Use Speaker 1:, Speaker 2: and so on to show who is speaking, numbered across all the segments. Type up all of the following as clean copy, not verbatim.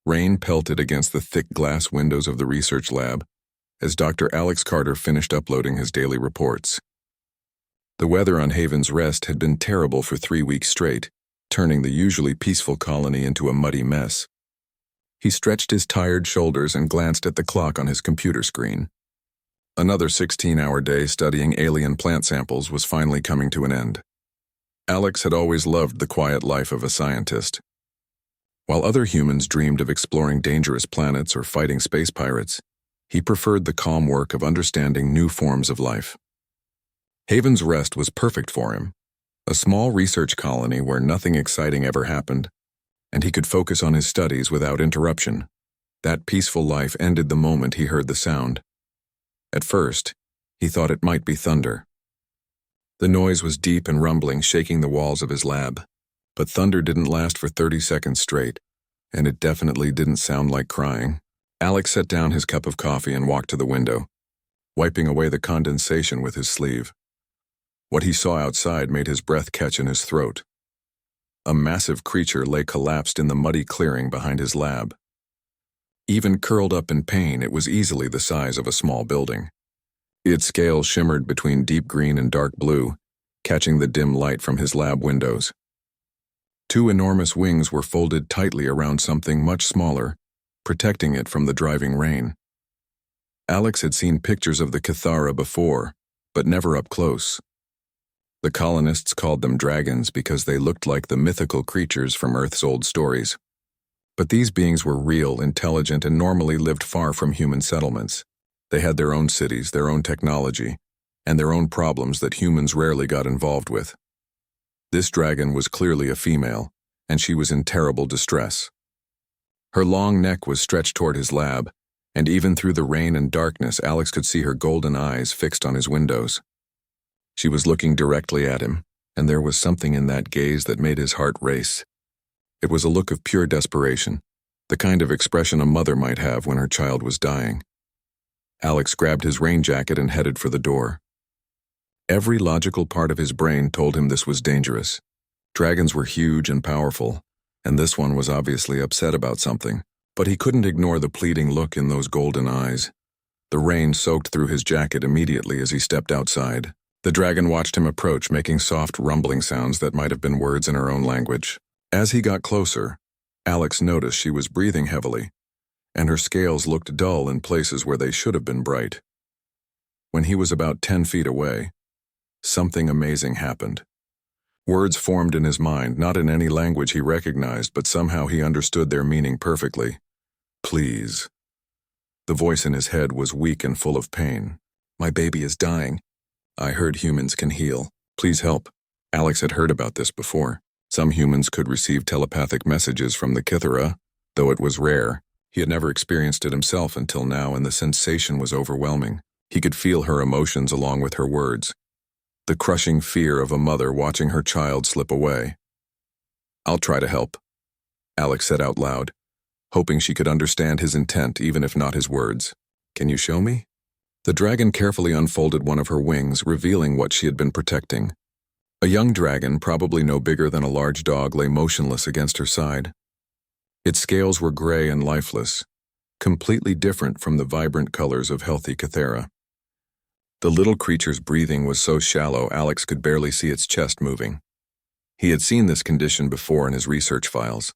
Speaker 1: Rain pelted against the thick glass windows of the research lab as Dr. Alex Carter finished uploading his daily reports. The weather on Haven's Rest had been terrible for 3 weeks straight, turning the usually peaceful colony into a muddy mess. He stretched his tired shoulders and glanced at the clock on his computer screen. Another 16-hour day studying alien plant samples was finally coming to an end. Alex had always loved the quiet life of a scientist. While other humans dreamed of exploring dangerous planets or fighting space pirates, he preferred the calm work of understanding new forms of life. Haven's Rest was perfect for him, a small research colony where nothing exciting ever happened, and he could focus on his studies without interruption. That peaceful life ended the moment he heard the sound. At first, he thought it might be thunder. The noise was deep and rumbling, shaking the walls of his lab. But thunder didn't last for 30 seconds straight, and it definitely didn't sound like crying. Alex set down his cup of coffee and walked to the window, wiping away the condensation with his sleeve. What he saw outside made his breath catch in his throat. A massive creature lay collapsed in the muddy clearing behind his lab. Even curled up in pain, it was easily the size of a small building. Its scales shimmered between deep green and dark blue, catching the dim light from his lab windows. 2 enormous wings were folded tightly around something much smaller, protecting it from the driving rain. Alex had seen pictures of the Kithara before, but never up close. The colonists called them dragons because they looked like the mythical creatures from Earth's old stories. But these beings were real, intelligent, and normally lived far from human settlements. They had their own cities, their own technology, and their own problems that humans rarely got involved with. This dragon was clearly a female, and she was in terrible distress. Her long neck was stretched toward his lab, and even through the rain and darkness, Alex could see her golden eyes fixed on his windows. She was looking directly at him, and there was something in that gaze that made his heart race. It was a look of pure desperation, the kind of expression a mother might have when her child was dying. Alex grabbed his rain jacket and headed for the door. Every logical part of his brain told him this was dangerous. Dragons were huge and powerful, and this one was obviously upset about something, but he couldn't ignore the pleading look in those golden eyes. The rain soaked through his jacket immediately as he stepped outside. The dragon watched him approach, making soft rumbling sounds that might have been words in her own language. As he got closer, Alex noticed she was breathing heavily, and her scales looked dull in places where they should have been bright. When he was about 10 feet away, something amazing happened. Words formed in his mind, not in any language he recognized, but somehow he understood their meaning perfectly. Please. The voice in his head was weak and full of pain. My baby is dying. I heard humans can heal. Please help. Alex had heard about this before. Some humans could receive telepathic messages from the Kithara, though it was rare. He had never experienced it himself until now, and the sensation was overwhelming. He could feel her emotions along with her words. The crushing fear of a mother watching her child slip away. I'll try to help, Alex said out loud, hoping she could understand his intent even if not his words. Can you show me? The dragon carefully unfolded one of her wings, revealing what she had been protecting. A young dragon, probably no bigger than a large dog, lay motionless against her side. Its scales were gray and lifeless, completely different from the vibrant colors of healthy Kithara. The little creature's breathing was so shallow Alex could barely see its chest moving. He had seen this condition before in his research files.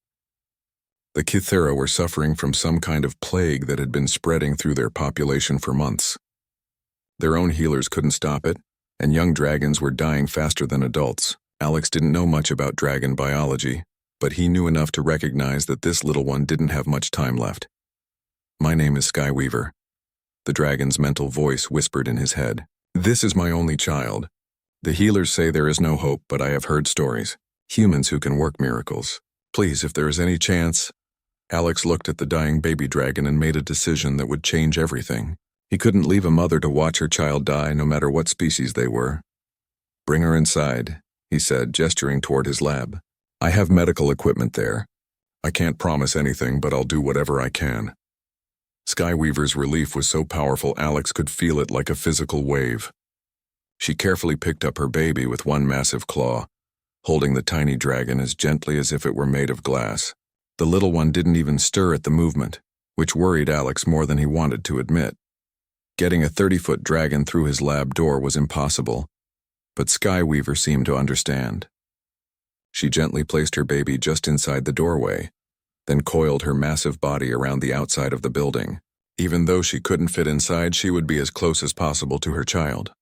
Speaker 1: The Kithara were suffering from some kind of plague that had been spreading through their population for months. Their own healers couldn't stop it, and young dragons were dying faster than adults. Alex didn't know much about dragon biology, but he knew enough to recognize that this little one didn't have much time left. My name is Skyweaver, the dragon's mental voice whispered in his head. This is my only child. The healers say there is no hope, but I have heard stories. Humans who can work miracles. Please, if there is any chance. Alex looked at the dying baby dragon and made a decision that would change everything. He couldn't leave a mother to watch her child die, no matter what species they were. Bring her inside, he said, gesturing toward his lab. I have medical equipment there. I can't promise anything, but I'll do whatever I can. Skyweaver's relief was so powerful Alex could feel it like a physical wave. She carefully picked up her baby with one massive claw, holding the tiny dragon as gently as if it were made of glass. The little one didn't even stir at the movement, which worried Alex more than he wanted to admit. Getting a 30-foot dragon through his lab door was impossible, but Skyweaver seemed to understand. She gently placed her baby just inside the doorway, then coiled her massive body around the outside of the building. Even though she couldn't fit inside, she would be as close as possible to her child.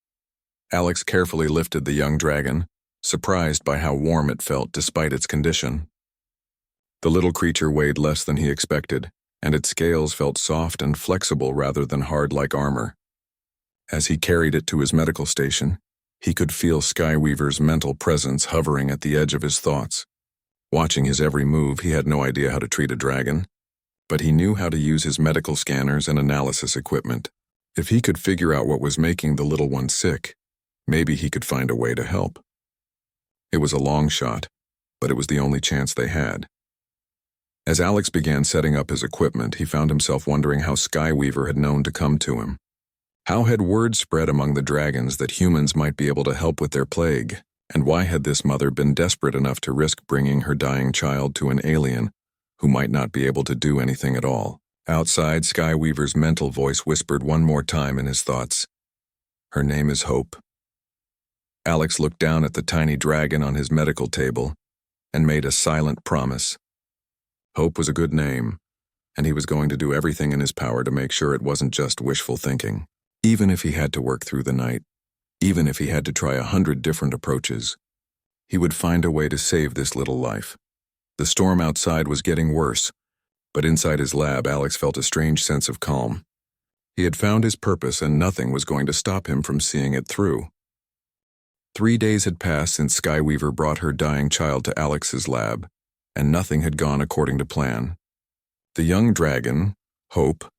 Speaker 1: Alex carefully lifted the young dragon, surprised by how warm it felt despite its condition. The little creature weighed less than he expected, and its scales felt soft and flexible rather than hard like armor. As he carried it to his medical station, he could feel Skyweaver's mental presence hovering at the edge of his thoughts. Watching his every move, he had no idea how to treat a dragon, but he knew how to use his medical scanners and analysis equipment. If he could figure out what was making the little one sick, maybe he could find a way to help. It was a long shot, but it was the only chance they had. As Alex began setting up his equipment, he found himself wondering how Skyweaver had known to come to him. How had word spread among the dragons that humans might be able to help with their plague, and why had this mother been desperate enough to risk bringing her dying child to an alien who might not be able to do anything at all? Outside, Skyweaver's mental voice whispered one more time in his thoughts. Her name is Hope. Alex looked down at the tiny dragon on his medical table and made a silent promise. Hope was a good name, and he was going to do everything in his power to make sure it wasn't just wishful thinking. Even if he had to work through the night, even if he had to try 100 different approaches, he would find a way to save this little life. The storm outside was getting worse, but inside his lab, Alex felt a strange sense of calm. He had found his purpose, and nothing was going to stop him from seeing it through. 3 days had passed since Skyweaver brought her dying child to Alex's lab, and nothing had gone according to plan. The young dragon, Hope,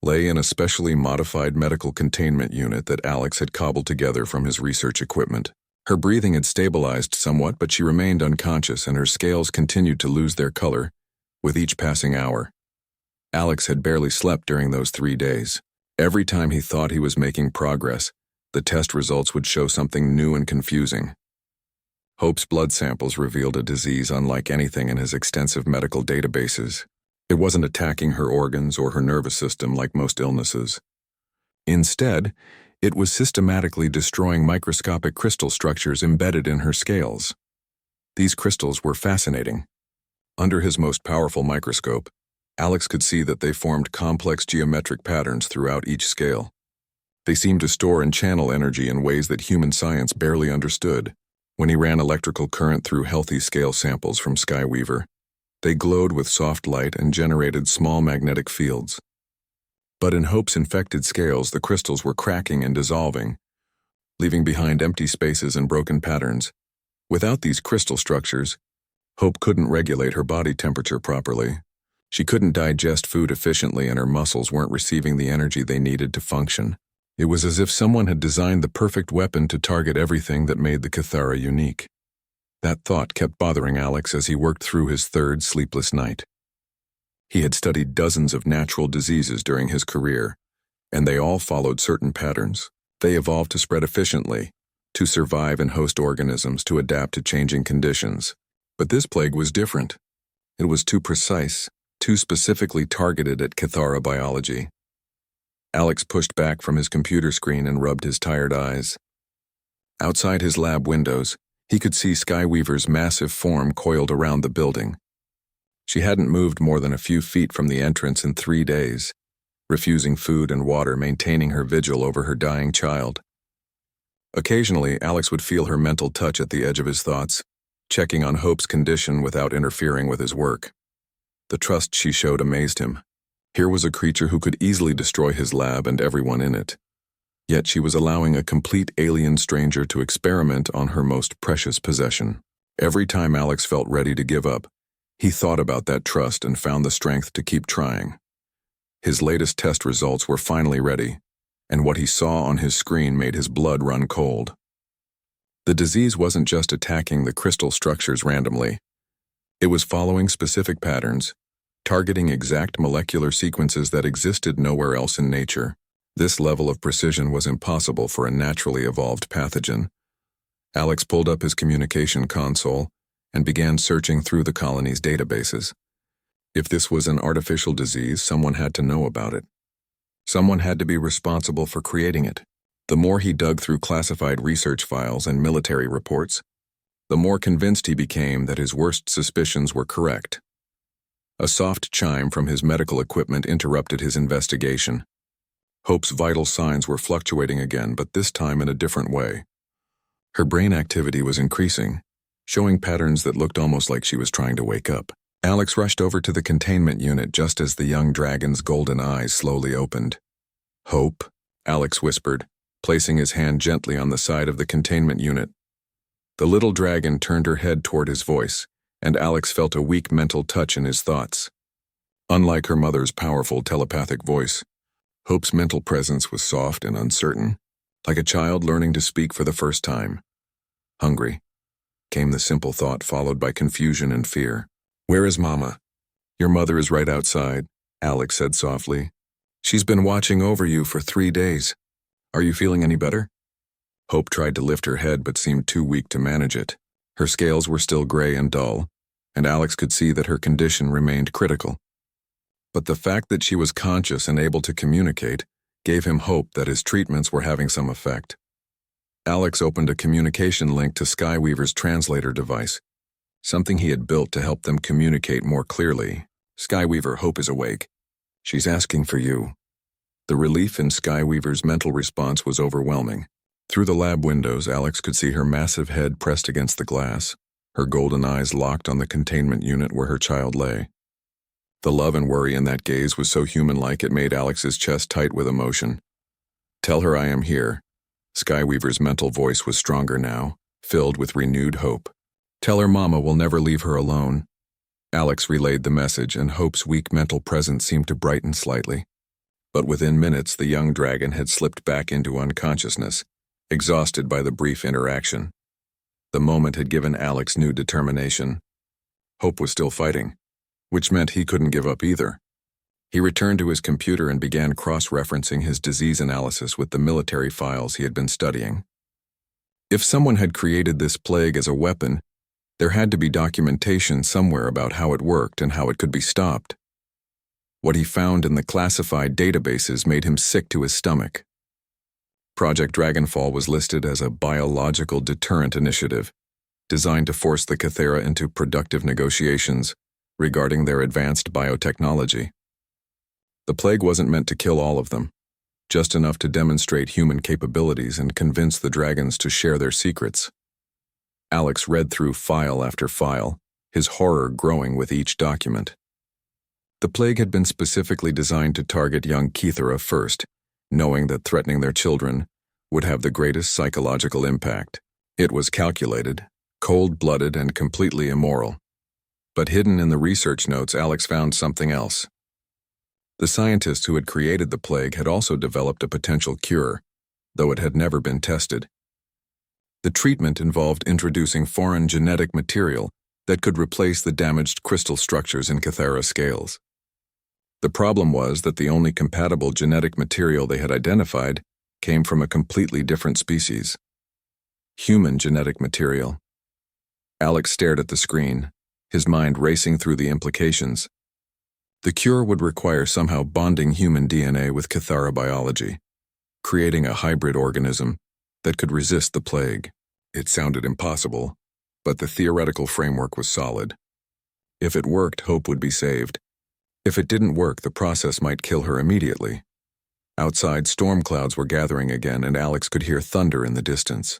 Speaker 1: lay in a specially modified medical containment unit that Alex had cobbled together from his research equipment. Her breathing had stabilized somewhat, but she remained unconscious, and her scales continued to lose their color with each passing hour. Alex had barely slept during those 3 days. Every time he thought he was making progress, the test results would show something new and confusing. Hope's blood samples revealed a disease unlike anything in his extensive medical databases. It wasn't attacking her organs or her nervous system like most illnesses. Instead, it was systematically destroying microscopic crystal structures embedded in her scales. These crystals were fascinating. Under his most powerful microscope, Alex could see that they formed complex geometric patterns throughout each scale. They seemed to store and channel energy in ways that human science barely understood. When he ran electrical current through healthy scale samples from Skyweaver, they glowed with soft light and generated small magnetic fields. But in Hope's infected scales, the crystals were cracking and dissolving, leaving behind empty spaces and broken patterns. Without these crystal structures, Hope couldn't regulate her body temperature properly. She couldn't digest food efficiently, and her muscles weren't receiving the energy they needed to function. It was as if someone had designed the perfect weapon to target everything that made the Cathara unique. That thought kept bothering Alex as he worked through his third sleepless night. He had studied dozens of natural diseases during his career, and they all followed certain patterns. They evolved to spread efficiently, to survive and host organisms, to adapt to changing conditions. But this plague was different. It was too precise, too specifically targeted at Cathara biology. Alex pushed back from his computer screen and rubbed his tired eyes. Outside his lab windows, he could see Skyweaver's massive form coiled around the building. She hadn't moved more than a few feet from the entrance in 3 days, refusing food and water, maintaining her vigil over her dying child. Occasionally, Alex would feel her mental touch at the edge of his thoughts, checking on Hope's condition without interfering with his work. The trust she showed amazed him. Here was a creature who could easily destroy his lab and everyone in it. Yet she was allowing a complete alien stranger to experiment on her most precious possession. Every time Alex felt ready to give up, he thought about that trust and found the strength to keep trying. His latest test results were finally ready, and what he saw on his screen made his blood run cold. The disease wasn't just attacking the crystal structures randomly. It was following specific patterns, targeting exact molecular sequences that existed nowhere else in nature. This level of precision was impossible for a naturally evolved pathogen. Alex pulled up his communication console and began searching through the colony's databases. If this was an artificial disease, someone had to know about it. Someone had to be responsible for creating it. The more he dug through classified research files and military reports, the more convinced he became that his worst suspicions were correct. A soft chime from his medical equipment interrupted his investigation. Hope's vital signs were fluctuating again, but this time in a different way. Her brain activity was increasing, showing patterns that looked almost like she was trying to wake up. Alex rushed over to the containment unit just as the young dragon's golden eyes slowly opened. "Hope," Alex whispered, placing his hand gently on the side of the containment unit. The little dragon turned her head toward his voice, and Alex felt a weak mental touch in his thoughts. Unlike her mother's powerful telepathic voice, Hope's mental presence was soft and uncertain, like a child learning to speak for the first time. "Hungry," came the simple thought, followed by confusion and fear. "Where is Mama?" "Your mother is right outside," Alex said softly. "She's been watching over you for 3 days. Are you feeling any better?" Hope tried to lift her head but seemed too weak to manage it. Her scales were still gray and dull, and Alex could see that her condition remained critical. But the fact that she was conscious and able to communicate gave him hope that his treatments were having some effect. Alex opened a communication link to Skyweaver's translator device, something he had built to help them communicate more clearly. "Skyweaver, Hope is awake. She's asking for you." The relief in Skyweaver's mental response was overwhelming. Through the lab windows, Alex could see her massive head pressed against the glass, her golden eyes locked on the containment unit where her child lay. The love and worry in that gaze was so human-like it made Alex's chest tight with emotion. "Tell her I am here." Skyweaver's mental voice was stronger now, filled with renewed hope. "Tell her Mama will never leave her alone." Alex relayed the message, and Hope's weak mental presence seemed to brighten slightly. But within minutes, the young dragon had slipped back into unconsciousness, exhausted by the brief interaction. The moment had given Alex new determination. Hope was still fighting, which meant he couldn't give up either. He returned to his computer and began cross-referencing his disease analysis with the military files he had been studying. If someone had created this plague as a weapon, there had to be documentation somewhere about how it worked and how it could be stopped. What he found in the classified databases made him sick to his stomach. Project Dragonfall was listed as a biological deterrent initiative, designed to force the Cathera into productive negotiations regarding their advanced biotechnology. The plague wasn't meant to kill all of them, just enough to demonstrate human capabilities and convince the dragons to share their secrets. Alex read through file after file, his horror growing with each document. The plague had been specifically designed to target young Cathera first, knowing that threatening their children would have the greatest psychological impact. It was calculated, cold-blooded, and completely immoral. But hidden in the research notes, Alex found something else. The scientists who had created the plague had also developed a potential cure, though it had never been tested. The treatment involved introducing foreign genetic material that could replace the damaged crystal structures in Cathera scales. The problem was that the only compatible genetic material they had identified came from a completely different species. Human genetic material. Alex stared at the screen, his mind racing through the implications. The cure would require somehow bonding human DNA with Cathera biology, creating a hybrid organism that could resist the plague. It sounded impossible, but the theoretical framework was solid. If it worked, Hope would be saved. If it didn't work, the process might kill her immediately. Outside, storm clouds were gathering again, and Alex could hear thunder in the distance.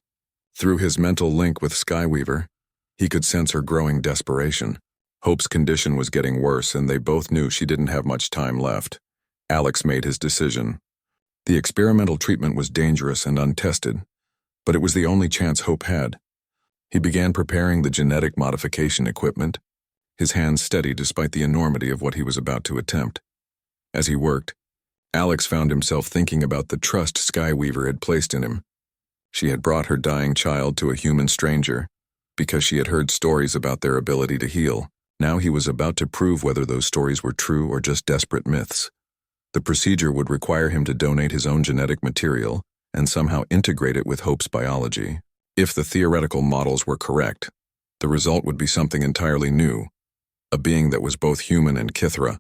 Speaker 1: Through his mental link with Skyweaver, he could sense her growing desperation. Hope's condition was getting worse, and they both knew she didn't have much time left. Alex made his decision. The experimental treatment was dangerous and untested, but it was the only chance Hope had. He began preparing the genetic modification equipment, his hands steady despite the enormity of what he was about to attempt. As he worked, Alex found himself thinking about the trust Skyweaver had placed in him. She had brought her dying child to a human stranger because she had heard stories about their ability to heal. Now he was about to prove whether those stories were true or just desperate myths. The procedure would require him to donate his own genetic material and somehow integrate it with Hope's biology. If the theoretical models were correct, the result would be something entirely new, a being that was both human and Kithra,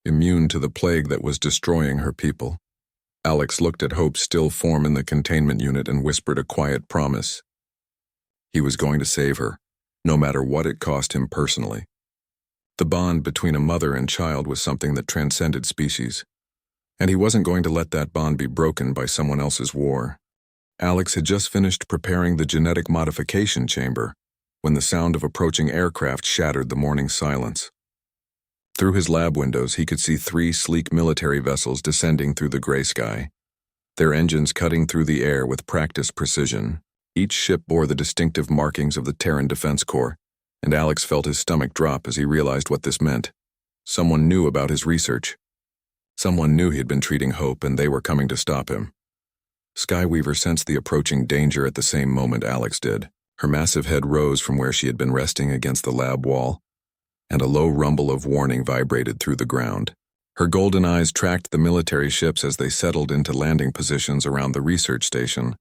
Speaker 1: immune to the plague that was destroying her people. Alex looked at Hope's still form in the containment unit and whispered a quiet promise. He was going to save her, no matter what it cost him personally. The bond between a mother and child was something that transcended species, and he wasn't going to let that bond be broken by someone else's war. Alex had just finished preparing the genetic modification chamber when the sound of approaching aircraft shattered the morning silence. Through his lab windows, he could see 3 sleek military vessels descending through the gray sky, their engines cutting through the air with practiced precision. Each ship bore the distinctive markings of the Terran Defense Corps, and Alex felt his stomach drop as he realized what this meant. Someone knew about his research. Someone knew he had been treating Hope, and they were coming to stop him. Skyweaver sensed the approaching danger at the same moment Alex did. Her massive head rose from where she had been resting against the lab wall, and a low rumble of warning vibrated through the ground. Her golden eyes tracked the military ships as they settled into landing positions around the research station,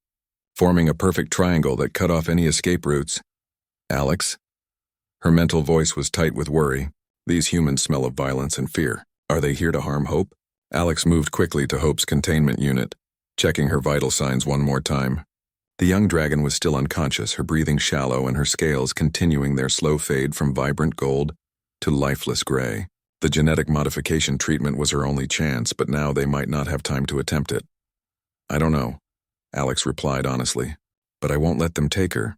Speaker 1: forming a perfect triangle that cut off any escape routes. Alex? Her mental voice was tight with worry. These humans smell of violence and fear. Are they here to harm Hope? Alex moved quickly to Hope's containment unit, checking her vital signs one more time. The young dragon was still unconscious, her breathing shallow and her scales continuing their slow fade from vibrant gold to lifeless gray. The genetic modification treatment was her only chance, but now they might not have time to attempt it. I don't know, Alex replied honestly, but I won't let them take her.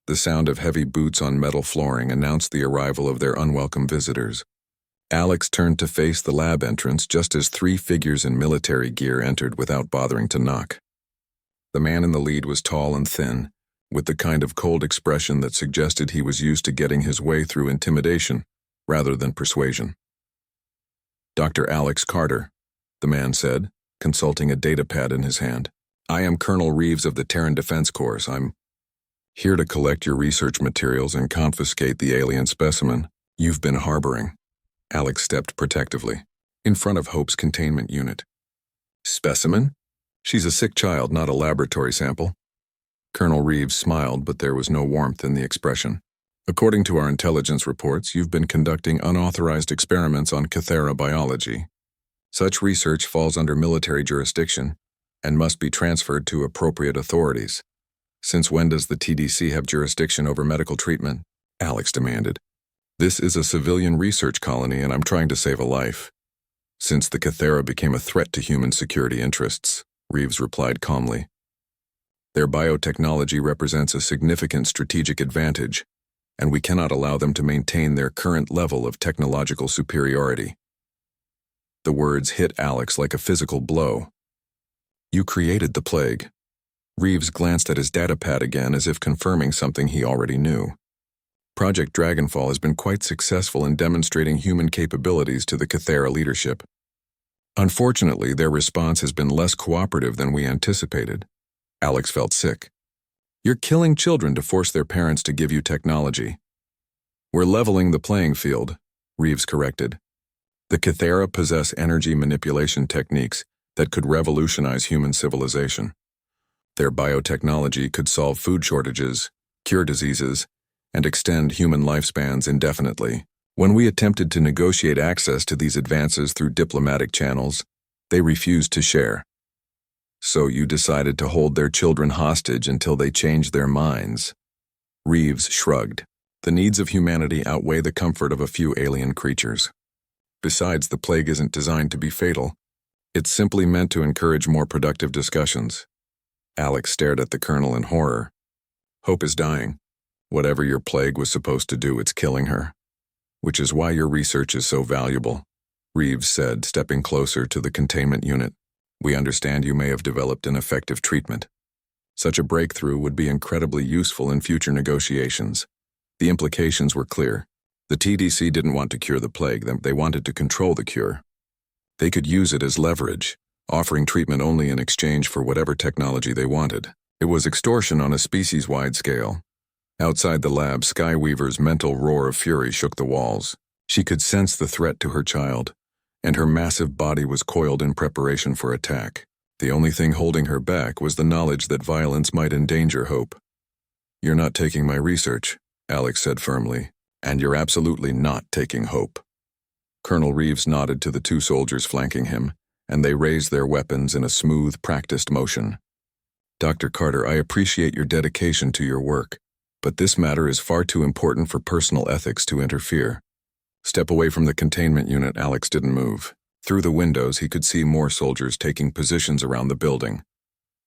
Speaker 1: The sound of heavy boots on metal flooring announced the arrival of their unwelcome visitors. Alex turned to face the lab entrance just as 3 figures in military gear entered without bothering to knock. The man in the lead was tall and thin, with the kind of cold expression that suggested he was used to getting his way through intimidation rather than persuasion. Dr. Alex Carter, the man said, consulting a datapad in his hand. I am Colonel Reeves of the Terran Defense Corps. I'm here to collect your research materials and confiscate the alien specimen you've been harboring. Alex stepped protectively, in front of Hope's containment unit. Specimen? She's a sick child, not a laboratory sample. Colonel Reeves smiled, but there was no warmth in the expression. According to our intelligence reports, you've been conducting unauthorized experiments on Kithera biology. Such research falls under military jurisdiction and must be transferred to appropriate authorities. Since when does the TDC have jurisdiction over medical treatment? Alex demanded. This is a civilian research colony and I'm trying to save a life. Since the Kithera became a threat to human security interests, Reeves replied calmly. Their biotechnology represents a significant strategic advantage, and we cannot allow them to maintain their current level of technological superiority. The words hit Alex like a physical blow. You created the plague. Reeves glanced at his datapad again as if confirming something he already knew. Project Dragonfall has been quite successful in demonstrating human capabilities to the Kithera leadership. Unfortunately, their response has been less cooperative than we anticipated. Alex felt sick. You're killing children to force their parents to give you technology. We're leveling the playing field, Reeves corrected. The Kithera possess energy manipulation techniques that could revolutionize human civilization. Their biotechnology could solve food shortages, cure diseases, and extend human lifespans indefinitely. When we attempted to negotiate access to these advances through diplomatic channels, they refused to share. So you decided to hold their children hostage until they changed their minds. Reeves shrugged. The needs of humanity outweigh the comfort of a few alien creatures. Besides, the plague isn't designed to be fatal. It's simply meant to encourage more productive discussions. Alex stared at the colonel in horror. Hope is dying. Whatever your plague was supposed to do, it's killing her. Which is why your research is so valuable, Reeves said, stepping closer to the containment unit. We understand you may have developed an effective treatment. Such a breakthrough would be incredibly useful in future negotiations. The implications were clear. The TDC didn't want to cure the plague, they wanted to control the cure. They could use it as leverage, offering treatment only in exchange for whatever technology they wanted. It was extortion on a species-wide scale. Outside the lab, Skyweaver's mental roar of fury shook the walls. She could sense the threat to her child, and her massive body was coiled in preparation for attack. The only thing holding her back was the knowledge that violence might endanger Hope. You're not taking my research, Alex said firmly. And you're absolutely not taking Hope. Colonel Reeves nodded to the two soldiers flanking him, and they raised their weapons in a smooth, practiced motion. Dr. Carter, I appreciate your dedication to your work, but this matter is far too important for personal ethics to interfere. Step away from the containment unit. Alex didn't move. Through the windows, he could see more soldiers taking positions around the building,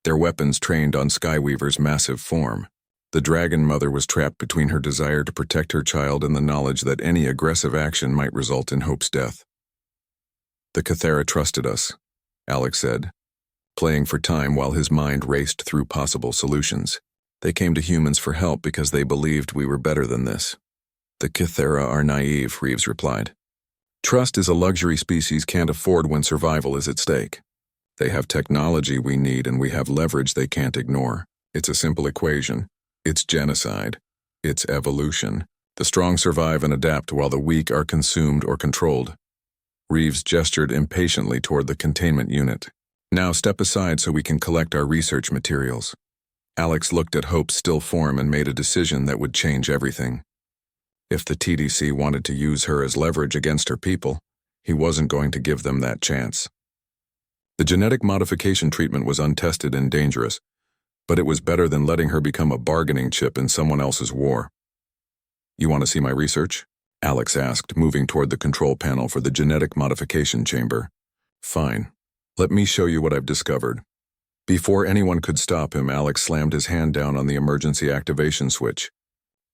Speaker 1: their weapons trained on Skyweaver's massive form. The Dragon Mother was trapped between her desire to protect her child and the knowledge that any aggressive action might result in Hope's death. The Cathera trusted us, Alex said, playing for time while his mind raced through possible solutions. They came to humans for help because they believed we were better than this. The Cathera are naive, Reeves replied. Trust is a luxury species can't afford when survival is at stake. They have technology we need and we have leverage they can't ignore. It's a simple equation. It's genocide. It's evolution. The strong survive and adapt while the weak are consumed or controlled. Reeves gestured impatiently toward the containment unit. Now step aside so we can collect our research materials. Alex looked at Hope's still form and made a decision that would change everything. If the TDC wanted to use her as leverage against her people, he wasn't going to give them that chance. The genetic modification treatment was untested and dangerous, but it was better than letting her become a bargaining chip in someone else's war. You want to see my research? Alex asked, moving toward the control panel for the genetic modification chamber. Fine. Let me show you what I've discovered. Before anyone could stop him, Alex slammed his hand down on the emergency activation switch.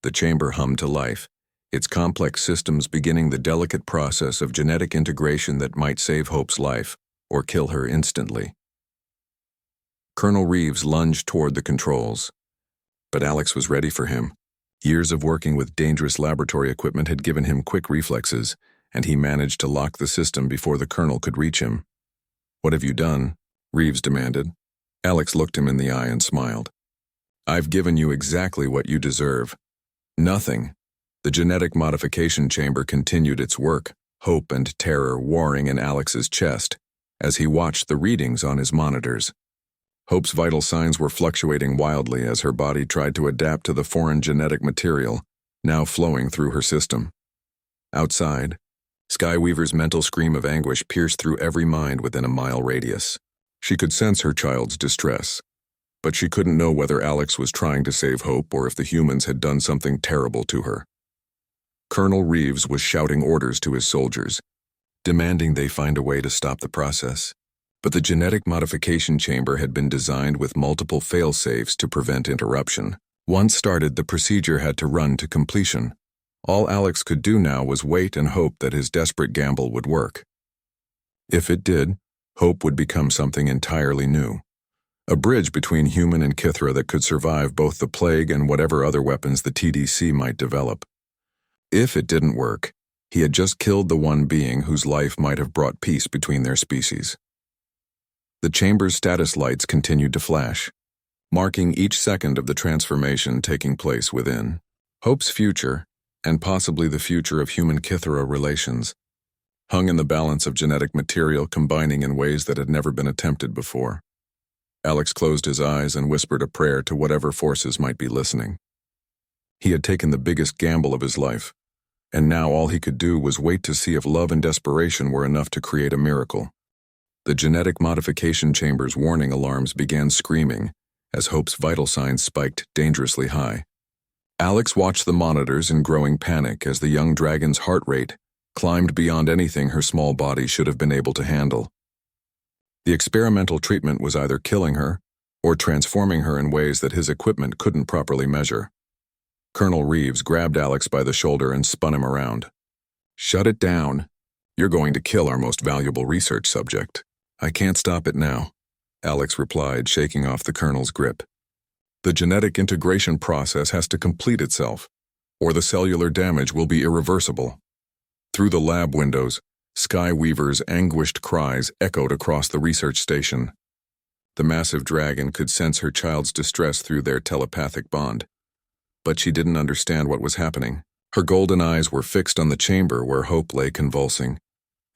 Speaker 1: The chamber hummed to life, its complex systems beginning the delicate process of genetic integration that might save Hope's life or kill her instantly. Colonel Reeves lunged toward the controls, but Alex was ready for him. Years of working with dangerous laboratory equipment had given him quick reflexes, and he managed to lock the system before the colonel could reach him. What have you done? Reeves demanded. Alex looked him in the eye and smiled. I've given you exactly what you deserve. Nothing. The genetic modification chamber continued its work, hope and terror warring in Alex's chest, as he watched the readings on his monitors. Hope's vital signs were fluctuating wildly as her body tried to adapt to the foreign genetic material, now flowing through her system. Outside, Skyweaver's mental scream of anguish pierced through every mind within a mile radius. She could sense her child's distress, but she couldn't know whether Alex was trying to save Hope or if the humans had done something terrible to her. Colonel Reeves was shouting orders to his soldiers, demanding they find a way to stop the process. But the genetic modification chamber had been designed with multiple fail-safes to prevent interruption. Once started, the procedure had to run to completion. All Alex could do now was wait and hope that his desperate gamble would work. If it did, Hope would become something entirely new. A bridge between human and Kithra that could survive both the plague and whatever other weapons the TDC might develop. If it didn't work, he had just killed the one being whose life might have brought peace between their species. The chamber's status lights continued to flash, marking each second of the transformation taking place within. Hope's future, and possibly the future of human-Kithra relations, hung in the balance of genetic material combining in ways that had never been attempted before. Alex closed his eyes and whispered a prayer to whatever forces might be listening. He had taken the biggest gamble of his life, and now all he could do was wait to see if love and desperation were enough to create a miracle. The genetic modification chamber's warning alarms began screaming as Hope's vital signs spiked dangerously high. Alex watched the monitors in growing panic as the young dragon's heart rate climbed beyond anything her small body should have been able to handle. The experimental treatment was either killing her or transforming her in ways that his equipment couldn't properly measure. Colonel Reeves grabbed Alex by the shoulder and spun him around. Shut it down. You're going to kill our most valuable research subject. I can't stop it now, Alex replied, shaking off the colonel's grip. The genetic integration process has to complete itself, or the cellular damage will be irreversible. Through the lab windows, Skyweaver's anguished cries echoed across the research station. The massive dragon could sense her child's distress through their telepathic bond, but she didn't understand what was happening. Her golden eyes were fixed on the chamber where Hope lay convulsing,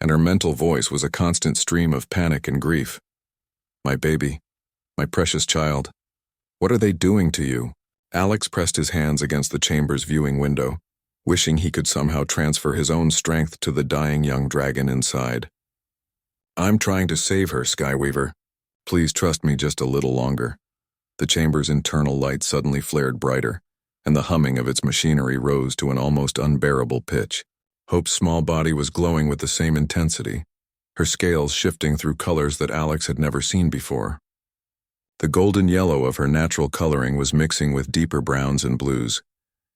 Speaker 1: and her mental voice was a constant stream of panic and grief. My baby, my precious child, what are they doing to you? Alex pressed his hands against the chamber's viewing window, wishing he could somehow transfer his own strength to the dying young dragon inside. "I'm trying to save her, Skyweaver. Please trust me just a little longer." The chamber's internal light suddenly flared brighter, and the humming of its machinery rose to an almost unbearable pitch. Hope's small body was glowing with the same intensity, her scales shifting through colors that Alex had never seen before. The golden yellow of her natural coloring was mixing with deeper browns and blues,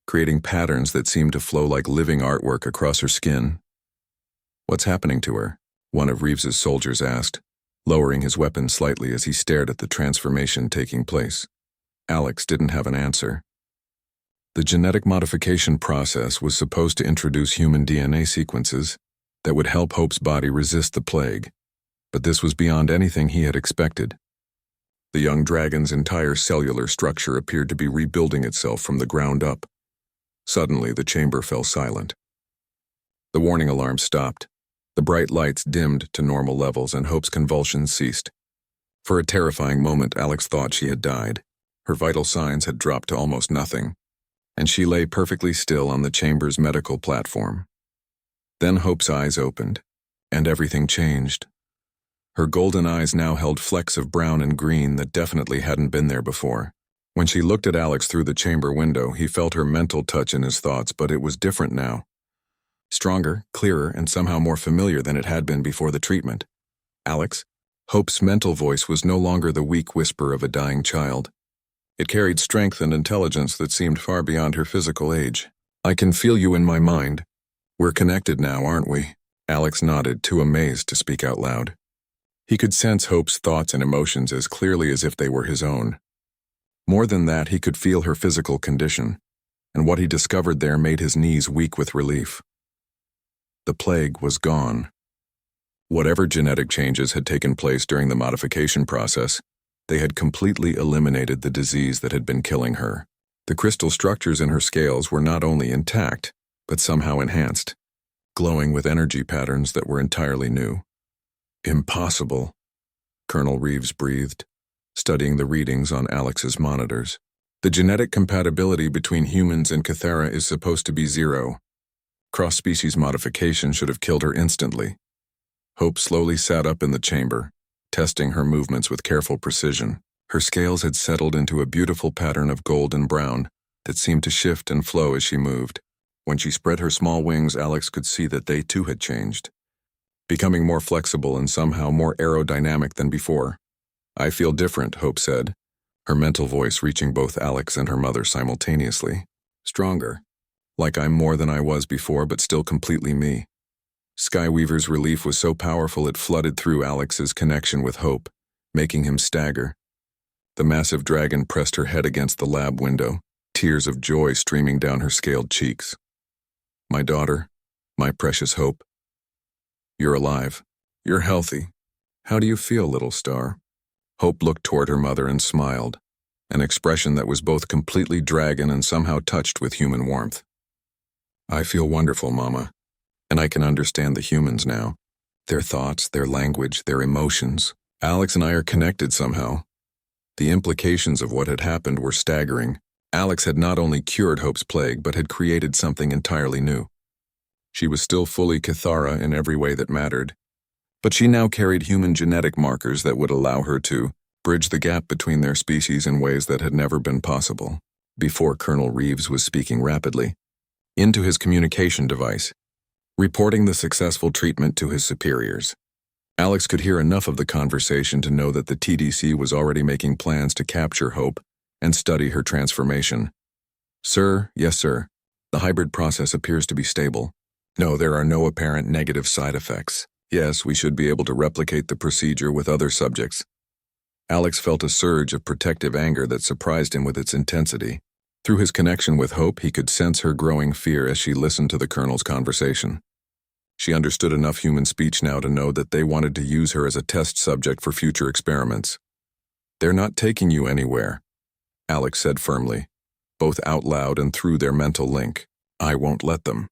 Speaker 1: creating patterns that seemed to flow like living artwork across her skin. "What's happening to her?" one of Reeves's soldiers asked, lowering his weapon slightly as he stared at the transformation taking place. Alex didn't have an answer. The genetic modification process was supposed to introduce human DNA sequences that would help Hope's body resist the plague, but this was beyond anything he had expected. The young dragon's entire cellular structure appeared to be rebuilding itself from the ground up. Suddenly, the chamber fell silent. The warning alarm stopped. The bright lights dimmed to normal levels and Hope's convulsions ceased. For a terrifying moment, Alex thought she had died. Her vital signs had dropped to almost nothing, and she lay perfectly still on the chamber's medical platform. Then Hope's eyes opened, and everything changed. Her golden eyes now held flecks of brown and green that definitely hadn't been there before. When she looked at Alex through the chamber window, he felt her mental touch in his thoughts, but it was different now. Stronger, clearer, and somehow more familiar than it had been before the treatment. "Alex?" Hope's mental voice was no longer the weak whisper of a dying child. It carried strength and intelligence that seemed far beyond her physical age. "I can feel you in my mind. We're connected now, aren't we?" Alex nodded, too amazed to speak out loud. He could sense Hope's thoughts and emotions as clearly as if they were his own. More than that, he could feel her physical condition, and what he discovered there made his knees weak with relief. The plague was gone. Whatever genetic changes had taken place during the modification process, they had completely eliminated the disease that had been killing her. The crystal structures in her scales were not only intact, but somehow enhanced, glowing with energy patterns that were entirely new. "Impossible," Colonel Reeves breathed, studying the readings on Alex's monitors. "The genetic compatibility between humans and Cathara is supposed to be 0. Cross-species modification should have killed her instantly." Hope slowly sat up in the chamber, testing her movements with careful precision. Her scales had settled into a beautiful pattern of gold and brown that seemed to shift and flow as she moved. When she spread her small wings, Alex could see that they too had changed, becoming more flexible and somehow more aerodynamic than before. "I feel different," Hope said, her mental voice reaching both Alex and her mother simultaneously. "Stronger. Like I'm more than I was before, but still completely me." Skyweaver's relief was so powerful it flooded through Alex's connection with Hope, making him stagger. The massive dragon pressed her head against the lab window, tears of joy streaming down her scaled cheeks. "My daughter, my precious Hope. You're alive. You're healthy. How do you feel, little star?" Hope looked toward her mother and smiled, an expression that was both completely dragon and somehow touched with human warmth. "I feel wonderful, Mama, and I can understand the humans now. Their thoughts, their language, their emotions. Alex and I are connected somehow." The implications of what had happened were staggering. Alex had not only cured Hope's plague, but had created something entirely new. She was still fully Cathara in every way that mattered, but she now carried human genetic markers that would allow her to bridge the gap between their species in ways that had never been possible. Before Colonel Reeves was speaking rapidly into his communication device, reporting the successful treatment to his superiors. Alex could hear enough of the conversation to know that the TDC was already making plans to capture Hope and study her transformation. "Sir, yes sir, the hybrid process appears to be stable. No, there are no apparent negative side effects. Yes, we should be able to replicate the procedure with other subjects." Alex felt a surge of protective anger that surprised him with its intensity. Through his connection with Hope, he could sense her growing fear as she listened to the Colonel's conversation. She understood enough human speech now to know that they wanted to use her as a test subject for future experiments. "They're not taking you anywhere," Alex said firmly, both out loud and through their mental link. "I won't let them."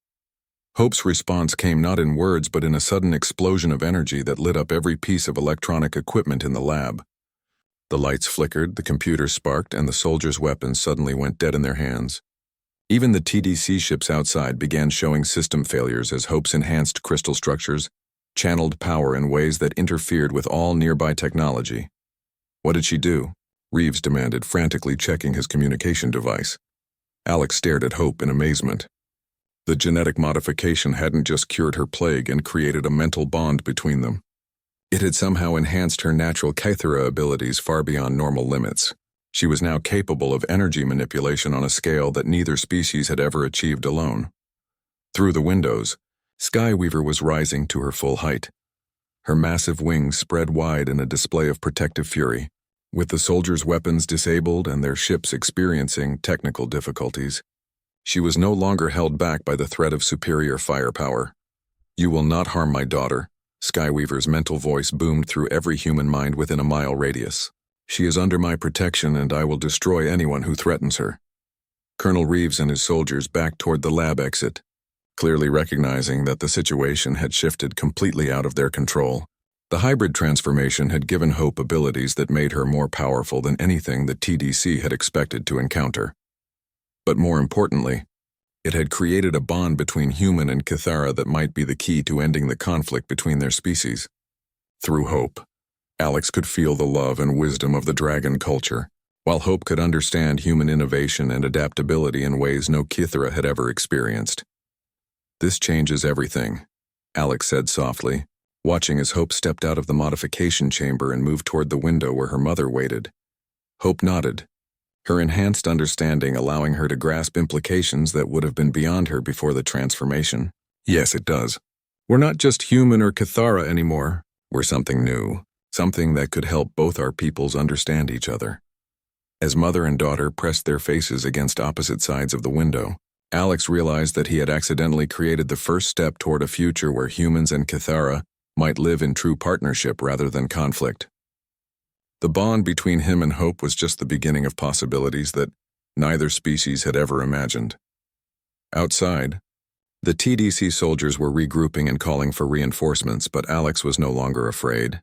Speaker 1: Hope's response came not in words but in a sudden explosion of energy that lit up every piece of electronic equipment in the lab. The lights flickered, the computers sparked, and the soldiers' weapons suddenly went dead in their hands. Even the TDC ships outside began showing system failures as Hope's enhanced crystal structures channeled power in ways that interfered with all nearby technology. What did she do? Reeves demanded, frantically checking his communication device. Alex stared at Hope in amazement. The genetic modification hadn't just cured her plague and created a mental bond between them. It had somehow enhanced her natural Kythera abilities far beyond normal limits. She was now capable of energy manipulation on a scale that neither species had ever achieved alone. Through the windows, Skyweaver was rising to her full height. Her massive wings spread wide in a display of protective fury. With the soldiers' weapons disabled and their ships experiencing technical difficulties, she was no longer held back by the threat of superior firepower. "You will not harm my daughter," Skyweaver's mental voice boomed through every human mind within a mile radius. "She is under my protection and I will destroy anyone who threatens her." Colonel Reeves and his soldiers backed toward the lab exit, clearly recognizing that the situation had shifted completely out of their control. The hybrid transformation had given Hope abilities that made her more powerful than anything the TDC had expected to encounter. But more importantly, it had created a bond between human and Kythera that might be the key to ending the conflict between their species. Through Hope, Alex could feel the love and wisdom of the dragon culture, while Hope could understand human innovation and adaptability in ways no Kythera had ever experienced. "This changes everything," Alex said softly, watching as Hope stepped out of the modification chamber and moved toward the window where her mother waited. Hope nodded, her enhanced understanding allowing her to grasp implications that would have been beyond her before the transformation. "Yes, it does. We're not just human or Kythera anymore. We're something new, something that could help both our peoples understand each other." As mother and daughter pressed their faces against opposite sides of the window, Alex realized that he had accidentally created the first step toward a future where humans and Kythera might live in true partnership rather than conflict. The bond between him and Hope was just the beginning of possibilities that neither species had ever imagined. Outside, the TDC soldiers were regrouping and calling for reinforcements, but Alex was no longer afraid.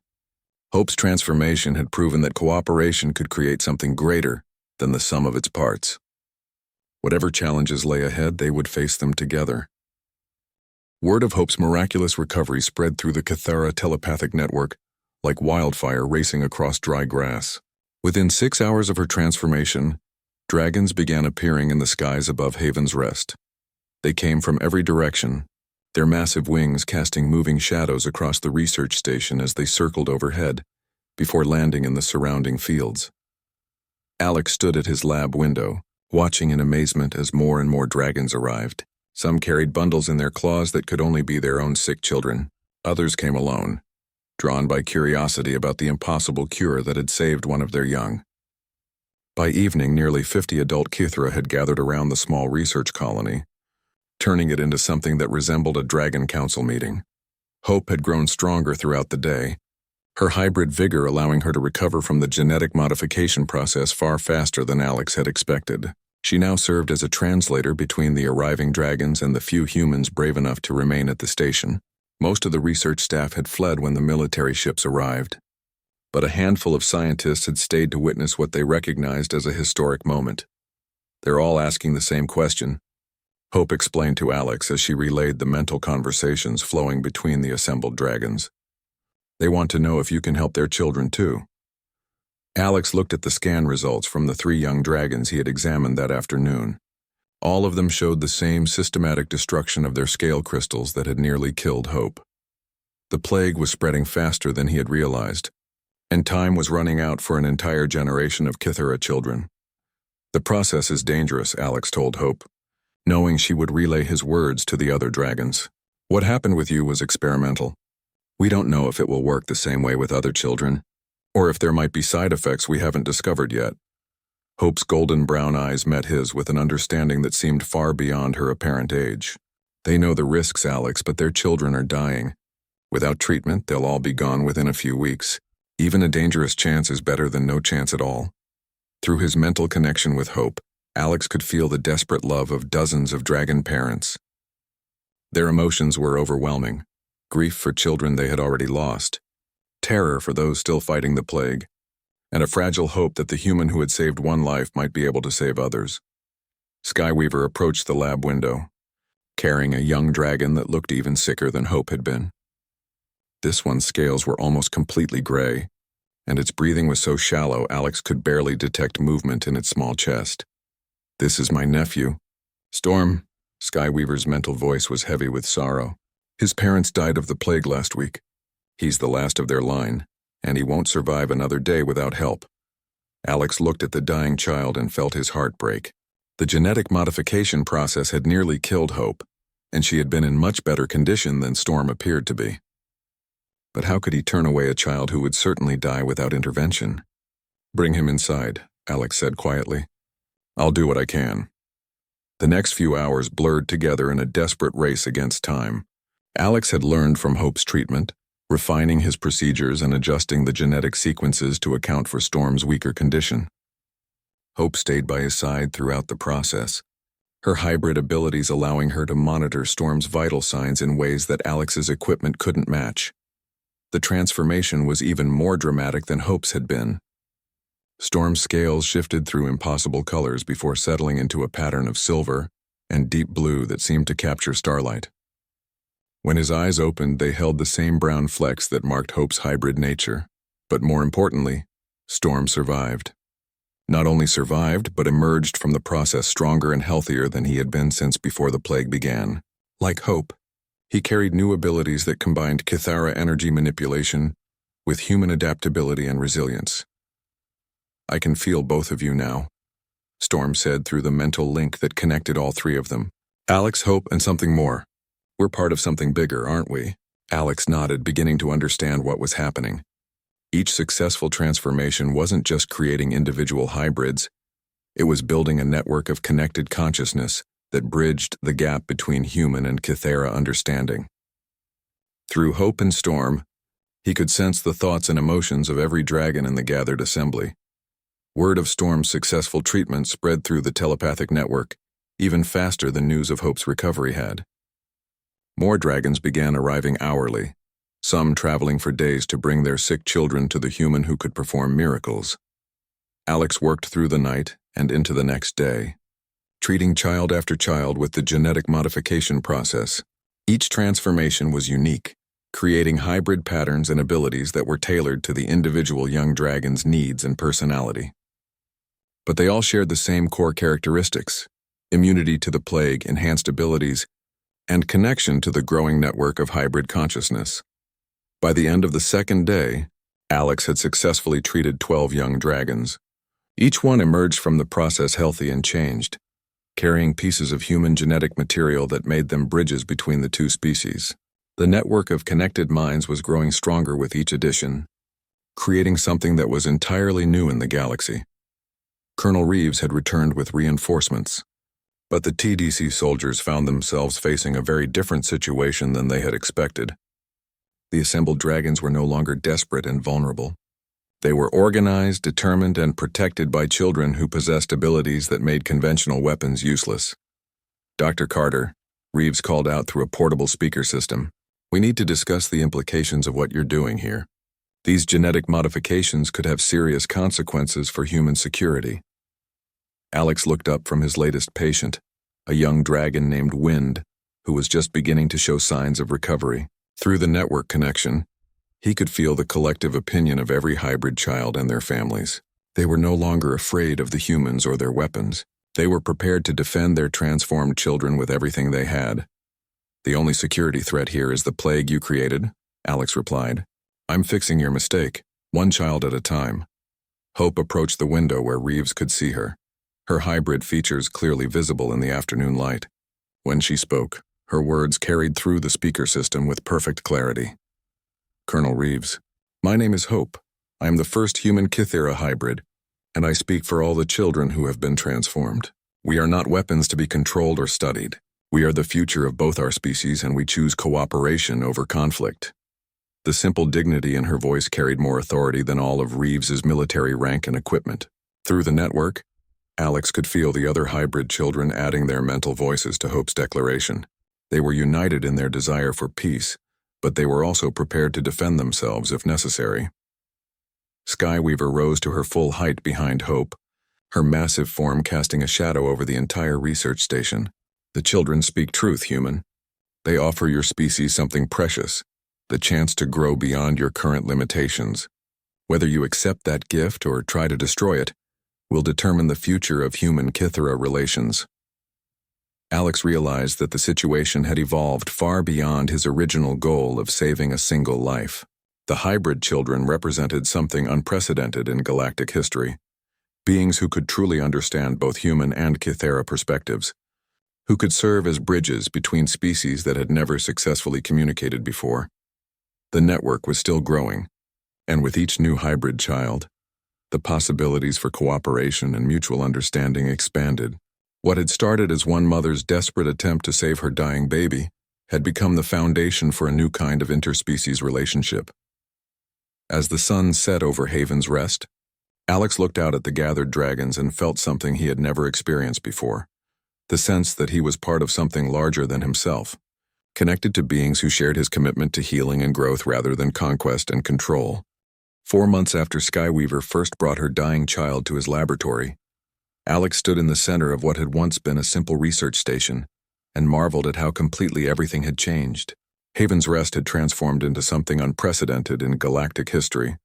Speaker 1: Hope's transformation had proven that cooperation could create something greater than the sum of its parts. Whatever challenges lay ahead, they would face them together. Word of Hope's miraculous recovery spread through the Kythera telepathic network like wildfire racing across dry grass. Within 6 hours of her transformation, dragons began appearing in the skies above Haven's Rest. They came from every direction, their massive wings casting moving shadows across the research station as they circled overhead, before landing in the surrounding fields. Alex stood at his lab window, watching in amazement as more and more dragons arrived. Some carried bundles in their claws that could only be their own sick children. Others came alone, drawn by curiosity about the impossible cure that had saved one of their young. By evening, nearly 50 adult Kythera had gathered around the small research colony, turning it into something that resembled a dragon council meeting. Hope had grown stronger throughout the day, her hybrid vigor allowing her to recover from the genetic modification process far faster than Alex had expected. She now served as a translator between the arriving dragons and the few humans brave enough to remain at the station. Most of the research staff had fled when the military ships arrived, but a handful of scientists had stayed to witness what they recognized as a historic moment. "They're all asking the same question," Hope explained to Alex as she relayed the mental conversations flowing between the assembled dragons. "They want to know if you can help their children too." Alex looked at the scan results from the 3 young dragons he had examined that afternoon. All of them showed the same systematic destruction of their scale crystals that had nearly killed Hope. The plague was spreading faster than he had realized, and time was running out for an entire generation of Kythera children. "The process is dangerous," Alex told Hope, knowing she would relay his words to the other dragons. "What happened with you was experimental. We don't know if it will work the same way with other children, or if there might be side effects we haven't discovered yet." Hope's golden brown eyes met his with an understanding that seemed far beyond her apparent age. "They know the risks, Alex, but their children are dying. Without treatment, they'll all be gone within a few weeks. Even a dangerous chance is better than no chance at all." Through his mental connection with Hope, Alex could feel the desperate love of dozens of dragon parents. Their emotions were overwhelming: grief for children they had already lost, terror for those still fighting the plague, and a fragile hope that the human who had saved one life might be able to save others. Skyweaver approached the lab window, carrying a young dragon that looked even sicker than Hope had been. This one's scales were almost completely gray, and its breathing was so shallow Alex could barely detect movement in its small chest. "This is my nephew. Storm." Skyweaver's mental voice was heavy with sorrow. "His parents died of the plague last week. He's the last of their line, and he won't survive another day without help." Alex looked at the dying child and felt his heart break. The genetic modification process had nearly killed Hope, and she had been in much better condition than Storm appeared to be. But how could he turn away a child who would certainly die without intervention? "Bring him inside," Alex said quietly. "I'll do what I can." The next few hours blurred together in a desperate race against time. Alex had learned from Hope's treatment, refining his procedures and adjusting the genetic sequences to account for Storm's weaker condition. Hope stayed by his side throughout the process, her hybrid abilities allowing her to monitor Storm's vital signs in ways that Alex's equipment couldn't match. The transformation was even more dramatic than Hope's had been. Storm's scales shifted through impossible colors before settling into a pattern of silver and deep blue that seemed to capture starlight. When his eyes opened, they held the same brown flecks that marked Hope's hybrid nature. But more importantly, Storm survived. Not only survived, but emerged from the process stronger and healthier than he had been since before the plague began. Like Hope, he carried new abilities that combined Kithara energy manipulation with human adaptability and resilience. "I can feel both of you now," Storm said through the mental link that connected all three of them. "Alex, Hope, and something more. We're part of something bigger, aren't we?" Alex nodded, beginning to understand what was happening. Each successful transformation wasn't just creating individual hybrids, it was building a network of connected consciousness that bridged the gap between human and Kithara understanding. Through Hope and Storm, he could sense the thoughts and emotions of every dragon in the gathered assembly. Word of Storm's successful treatment spread through the telepathic network, even faster than news of Hope's recovery had. More dragons began arriving hourly, some traveling for days to bring their sick children to the human who could perform miracles. Alex worked through the night and into the next day, treating child after child with the genetic modification process. Each transformation was unique, creating hybrid patterns and abilities that were tailored to the individual young dragon's needs and personality. But they all shared the same core characteristics: immunity to the plague, enhanced abilities, and connection to the growing network of hybrid consciousness. By the end of the second day, Alex had successfully treated 12 young dragons. Each one emerged from the process healthy and changed, carrying pieces of human genetic material that made them bridges between the two species. The network of connected minds was growing stronger with each addition, creating something that was entirely new in the galaxy. Colonel Reeves had returned with reinforcements, but the TDC soldiers found themselves facing a very different situation than they had expected. The assembled dragons were no longer desperate and vulnerable. They were organized, determined, and protected by children who possessed abilities that made conventional weapons useless. "Dr. Carter," Reeves called out through a portable speaker system, "we need to discuss the implications of what you're doing here. These genetic modifications could have serious consequences for human security." Alex looked up from his latest patient, a young dragon named Wind, who was just beginning to show signs of recovery. Through the network connection, he could feel the collective opinion of every hybrid child and their families. They were no longer afraid of the humans or their weapons. They were prepared to defend their transformed children with everything they had. "The only security threat here is the plague you created," Alex replied. "I'm fixing your mistake, one child at a time." Hope approached the window where Reeves could see her, her hybrid features clearly visible in the afternoon light. When she spoke, her words carried through the speaker system with perfect clarity. "Colonel Reeves, my name is Hope. I am the first human Kithara hybrid, and I speak for all the children who have been transformed. We are not weapons to be controlled or studied. We are the future of both our species, and we choose cooperation over conflict." The simple dignity in her voice carried more authority than all of Reeves's military rank and equipment. Through the network, Alex could feel the other hybrid children adding their mental voices to Hope's declaration. They were united in their desire for peace, but they were also prepared to defend themselves if necessary. Skyweaver rose to her full height behind Hope, her massive form casting a shadow over the entire research station. The children speak truth, human. They offer your species something precious, the chance to grow beyond your current limitations. Whether you accept that gift or try to destroy it will determine the future of human-Kythera relations. Alex realized that the situation had evolved far beyond his original goal of saving a single life. The hybrid children represented something unprecedented in galactic history, beings who could truly understand both human and Kythera perspectives, who could serve as bridges between species that had never successfully communicated before. The network was still growing, and with each new hybrid child, the possibilities for cooperation and mutual understanding expanded. What had started as one mother's desperate attempt to save her dying baby had become the foundation for a new kind of interspecies relationship. As the sun set over Haven's Rest, Alex looked out at the gathered dragons and felt something he had never experienced before, the sense that he was part of something larger than himself, connected to beings who shared his commitment to healing and growth rather than conquest and control. 4 months after Skyweaver first brought her dying child to his laboratory, Alex stood in the center of what had once been a simple research station and marveled at how completely everything had changed. Haven's Rest had transformed into something unprecedented in galactic history,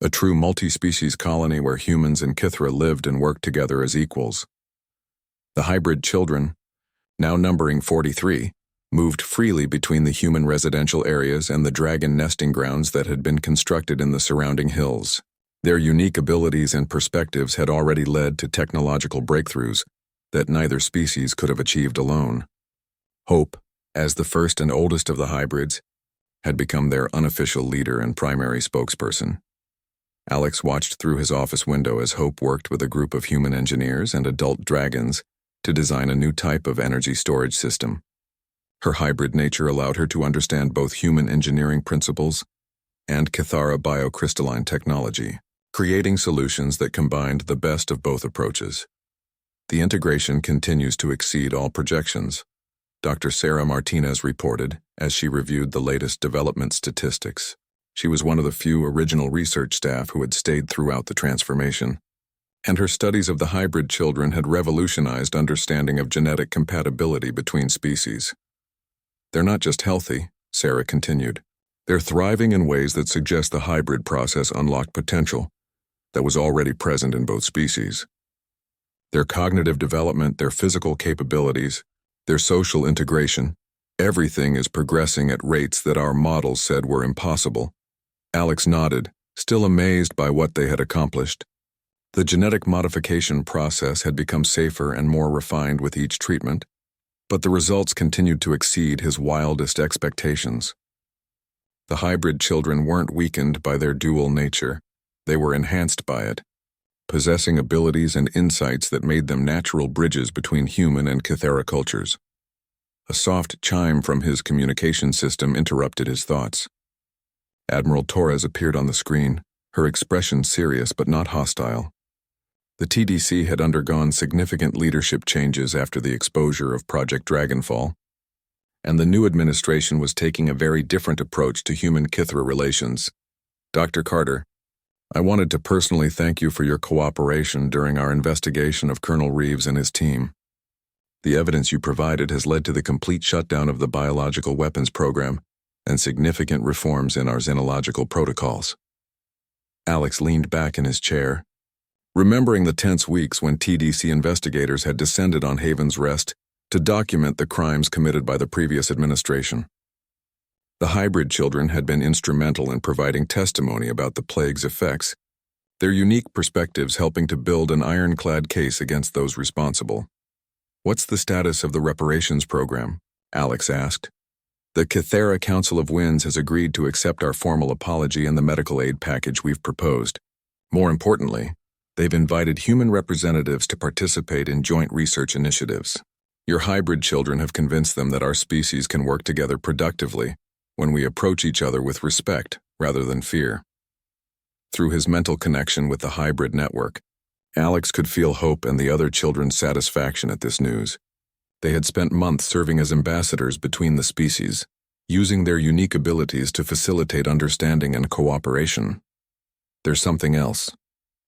Speaker 1: a true multi-species colony where humans and Kythera lived and worked together as equals. The hybrid children, now numbering 43, moved freely between the human residential areas and the dragon nesting grounds that had been constructed in the surrounding hills. Their unique abilities and perspectives had already led to technological breakthroughs that neither species could have achieved alone. Hope, as the first and oldest of the hybrids, had become their unofficial leader and primary spokesperson. Alex watched through his office window as Hope worked with a group of human engineers and adult dragons to design a new type of energy storage system. Her hybrid nature allowed her to understand both human engineering principles and Kythera biocrystalline technology, creating solutions that combined the best of both approaches. The integration continues to exceed all projections, Dr. Sarah Martinez reported as she reviewed the latest development statistics. She was one of the few original research staff who had stayed throughout the transformation, and her studies of the hybrid children had revolutionized understanding of genetic compatibility between species. They're not just healthy, Sarah continued. They're thriving in ways that suggest the hybrid process unlocked potential that was already present in both species. Their cognitive development, their physical capabilities, their social integration, everything is progressing at rates that our models said were impossible. Alex nodded, still amazed by what they had accomplished. The genetic modification process had become safer and more refined with each treatment, but the results continued to exceed his wildest expectations. The hybrid children weren't weakened by their dual nature, they were enhanced by it, possessing abilities and insights that made them natural bridges between human and Kythera cultures. A soft chime from his communication system interrupted his thoughts. Admiral Torres appeared on the screen, her expression serious but not hostile. The TDC had undergone significant leadership changes after the exposure of Project Dragonfall, and the new administration was taking a very different approach to human-Kythera relations. Dr. Carter, I wanted to personally thank you for your cooperation during our investigation of Colonel Reeves and his team. The evidence you provided has led to the complete shutdown of the biological weapons program and significant reforms in our xenological protocols. Alex leaned back in his chair, remembering the tense weeks when TDC investigators had descended on Haven's Rest to document the crimes committed by the previous administration. The hybrid children had been instrumental in providing testimony about the plague's effects, their unique perspectives helping to build an ironclad case against those responsible. What's the status of the reparations program? Alex asked. The Kythera Council of Winds has agreed to accept our formal apology and the medical aid package we've proposed. More importantly, they've invited human representatives to participate in joint research initiatives. Your hybrid children have convinced them that our species can work together productively when we approach each other with respect rather than fear. Through his mental connection with the hybrid network, Alex could feel Hope and the other children's satisfaction at this news. They had spent months serving as ambassadors between the species, using their unique abilities to facilitate understanding and cooperation. There's something else,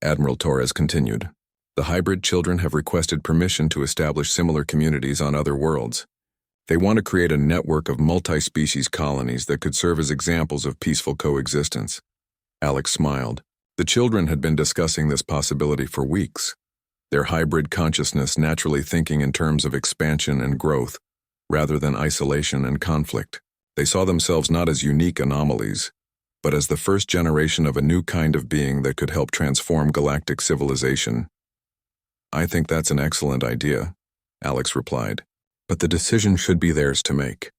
Speaker 1: Admiral Torres continued. The hybrid children have requested permission to establish similar communities on other worlds. They want to create a network of multi-species colonies that could serve as examples of peaceful coexistence. Alex smiled. The children had been discussing this possibility for weeks, their hybrid consciousness naturally thinking in terms of expansion and growth, rather than isolation and conflict. They saw themselves not as unique anomalies, but as the first generation of a new kind of being that could help transform galactic civilization. "I think that's an excellent idea," Alex replied. "But the decision should be theirs to make.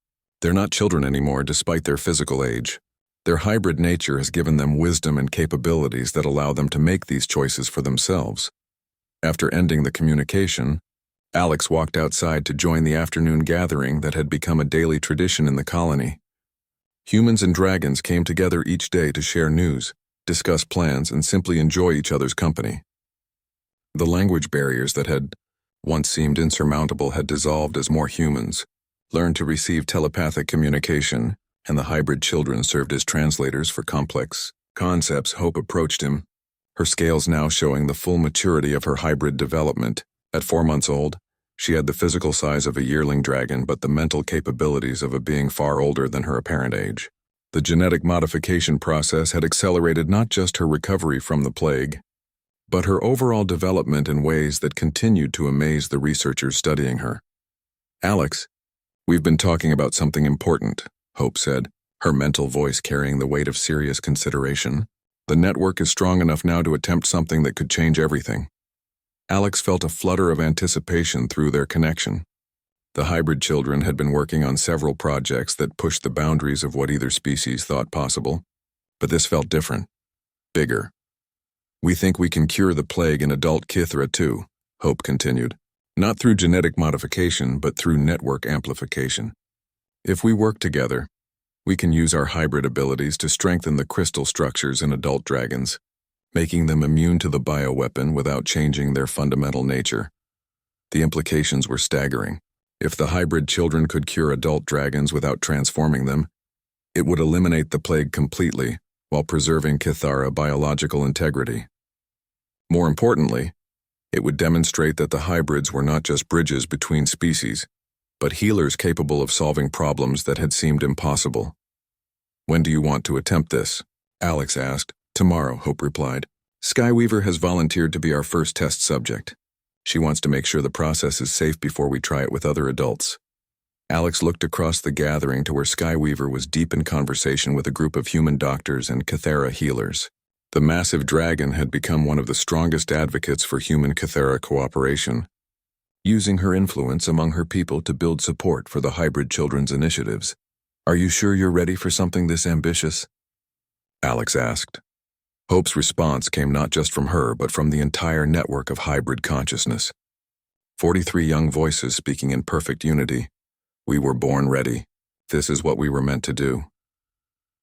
Speaker 1: They're not children anymore despite their physical age. Their hybrid nature has given them wisdom and capabilities that allow them to make these choices for themselves." After ending the communication, Alex walked outside to join the afternoon gathering that had become a daily tradition in the colony. Humans and dragons came together each day to share news, discuss plans, and simply enjoy each other's company. The language barriers that had once seemed insurmountable had dissolved as more humans learned to receive telepathic communication, and the hybrid children served as translators for complex concepts. Hope approached him, her scales now showing the full maturity of her hybrid development. At 4 months old, she had the physical size of a yearling dragon but the mental capabilities of a being far older than her apparent age. The genetic modification process had accelerated not just her recovery from the plague, but her overall development in ways that continued to amaze the researchers studying her. "Alex, we've been talking about something important," Hope said, her mental voice carrying the weight of serious consideration. "The network is strong enough now to attempt something that could change everything." Alex felt a flutter of anticipation through their connection. The hybrid children had been working on several projects that pushed the boundaries of what either species thought possible, but this felt different, bigger. "We think we can cure the plague in adult Kithra too," Hope continued. "Not through genetic modification, but through network amplification. If we work together, we can use our hybrid abilities to strengthen the crystal structures in adult dragons, making them immune to the bioweapon without changing their fundamental nature." The implications were staggering. If the hybrid children could cure adult dragons without transforming them, it would eliminate the plague completely while preserving Kithara biological integrity. More importantly, it would demonstrate that the hybrids were not just bridges between species, but healers capable of solving problems that had seemed impossible. "When do you want to attempt this?" Alex asked. "Tomorrow," Hope replied. "Skyweaver has volunteered to be our first test subject. She wants to make sure the process is safe before we try it with other adults." Alex looked across the gathering to where Skyweaver was deep in conversation with a group of human doctors and Kithara healers. The massive dragon had become one of the strongest advocates for human-Kithara cooperation, using her influence among her people to build support for the hybrid children's initiatives. "Are you sure you're ready for something this ambitious?" Alex asked. Hope's response came not just from her, but from the entire network of hybrid consciousness. 43 young voices speaking in perfect unity. "We were born ready. This is what we were meant to do."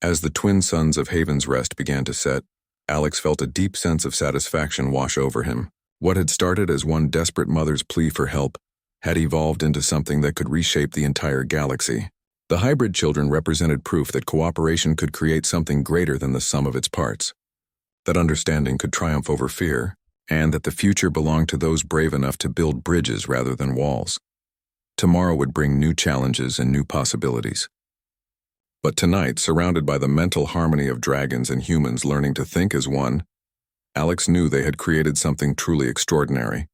Speaker 1: As the twin suns of Haven's Rest began to set, Alex felt a deep sense of satisfaction wash over him. What had started as one desperate mother's plea for help had evolved into something that could reshape the entire galaxy. The hybrid children represented proof that cooperation could create something greater than the sum of its parts, that understanding could triumph over fear, and that the future belonged to those brave enough to build bridges rather than walls. Tomorrow would bring new challenges and new possibilities. But tonight, surrounded by the mental harmony of dragons and humans learning to think as one, Alex knew they had created something truly extraordinary.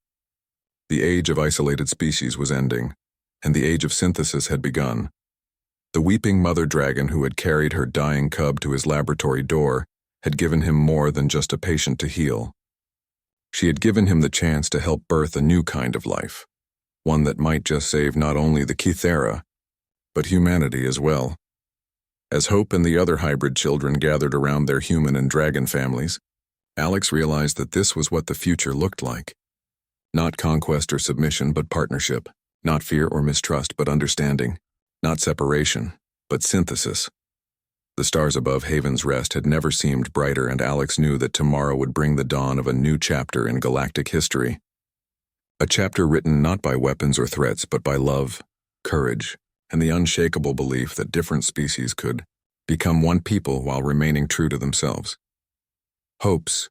Speaker 1: The age of isolated species was ending, and the age of synthesis had begun. The weeping mother dragon who had carried her dying cub to his laboratory door had given him more than just a patient to heal. She had given him the chance to help birth a new kind of life, one that might just save not only the Kithara, but humanity as well. As Hope and the other hybrid children gathered around their human and dragon families, Alex realized that this was what the future looked like. Not conquest or submission, but partnership. Not fear or mistrust, but understanding. Not separation, but synthesis. The stars above Haven's Rest had never seemed brighter, and Alex knew that tomorrow would bring the dawn of a new chapter in galactic history. A chapter written not by weapons or threats, but by love, courage, and the unshakable belief that different species could become one people while remaining true to themselves. Hope's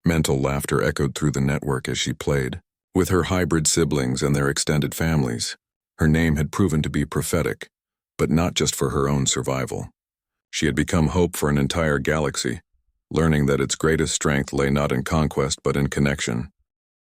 Speaker 1: Mental laughter echoed through the network as she played. With her hybrid siblings and their extended families, her name had proven to be prophetic, but not just for her own survival. She had become hope for an entire galaxy, learning that its greatest strength lay not in conquest but in connection.